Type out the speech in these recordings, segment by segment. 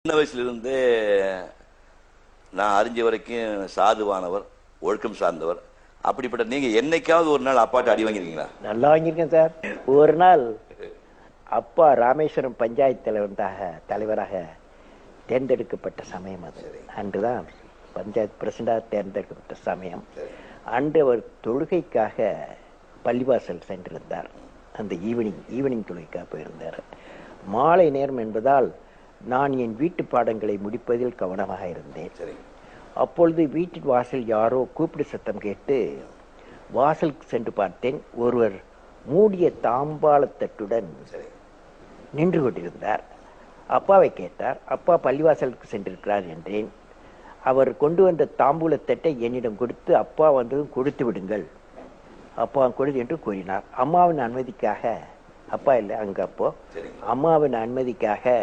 சின்ன வயசுலேருந்தே நான் அறிஞ்ச வரைக்கும் சாதுவானவர், ஒழுக்கம் சார்ந்தவர். அப்படிப்பட்ட நீங்க என்னைக்காவது ஒரு நாள் அப்பாட்ட அடி வாங்கிருக்கீங்களா? நல்லா வாங்கியிருக்கேன் சார். ஒரு நாள் அப்பா ராமேஸ்வரம் பஞ்சாயத்து தலைவராக தேர்ந்தெடுக்கப்பட்ட சமயம் அது. அன்றுதான் பஞ்சாயத்து பிரசிடண்டாக தேர்ந்தெடுக்கப்பட்ட சமயம். அன்று அவர் தொழுகைக்காக பள்ளிவாசல் சென்றிருந்தார். அந்த ஈவினிங் தொழுகைக்காக போயிருந்தார். மாலை நேரம் என்பதால் நான் என் வீட்டு பாடங்களை முடிப்பதில் கவனமாக இருந்தேன். அப்பொழுது வீட்டின் வாசல் யாரோ கூப்பிடு சத்தம் கேட்டு வாசலுக்கு சென்று பார்த்தேன். ஒருவர் மூடிய தாம்பாளத்தட்டுடன் நின்று கொண்டிருந்தார். அப்பாவை கேட்டார். அப்பா பள்ளிவாசலுக்கு சென்றிருக்கிறார் என்றேன். அவர் கொண்டு வந்த தாம்பூலத்தட்டை என்னிடம் கொடுத்து, அப்பா வந்ததும் கொடுத்து விடுங்கள், அப்பா கொடுத்து என்று கூறினார். அம்மாவின் அனுமதிக்காக, அப்பா இல்லை அங்க அப்போ, அம்மாவின் அனுமதிக்காக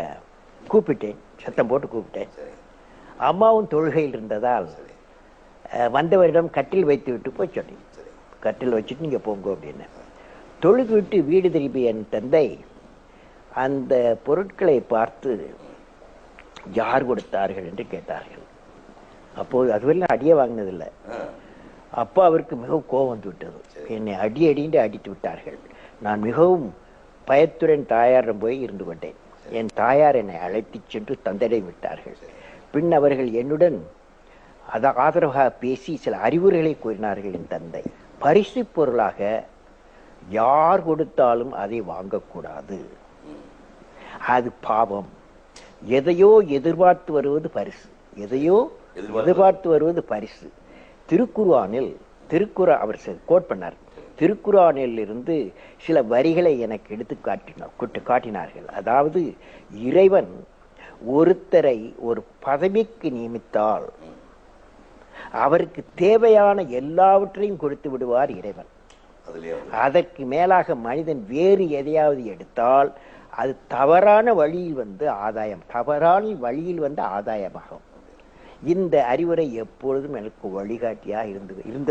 கூப்பிட்டேன், சத்தம் போட்டு கூப்பிட்டேன். அம்மாவும் தொழுகையில் இருந்ததால் வந்தவரிடம் கட்டில் வைத்து விட்டு போய் சொன்னேன், கட்டில் வச்சுட்டு நீங்க போங்க அப்படின்னு. தொழுது விட்டு வீடு திரும்பிய என் தந்தை அந்த பொருட்களை பார்த்து யார் கொடுத்தார்கள் என்று கேட்டார்கள். அப்போது அதுவரை அடியே வாங்கினதில்லை. அப்பா அவருக்கு மிகவும் கோபம் வந்து விட்டது. என்னை அடியடின்று அடித்து விட்டார்கள். நான் மிகவும் பயத்துடன் தாயாரிடம் போய் இருந்து கொண்டேன். என் தாயார் என்னை அழைத்து சென்று தந்தையிடம் விட்டார்கள். பின் அவர்கள் என்னுடன் ஆதரவாக பேசி சில அறிவுரைகளை கூறினார்கள். என் தந்தை, பரிசு பொருளாக யார் கொடுத்தாலும் அதை வாங்கக்கூடாது, அது பாவம். எதையோ எதிர்பார்த்து வருவது பரிசு, எதையோ எதிர்பார்த்து வருவது பரிசு. திருக்குர்ஆனில் அவர் கோட் பண்ணார். திருக்குர்ஆனில் இருந்து சில வரிகளை எனக்கு எடுத்து காட்டினார்கள். அதாவது, இறைவன் ஒருத்தரை ஒரு பதவிக்கு நியமித்தால் அவருக்கு தேவையான எல்லாவற்றையும் கொடுத்து விடுவார் இறைவன். அதற்கு மேலாக மனிதன் வேறு எதையாவது எடுத்தால் அது தவறான வழியில் வந்து ஆதாயமாகும். இந்த அறிவுரை எப்பொழுதும் எனக்கு வழிகாட்டியாக இருந்தது.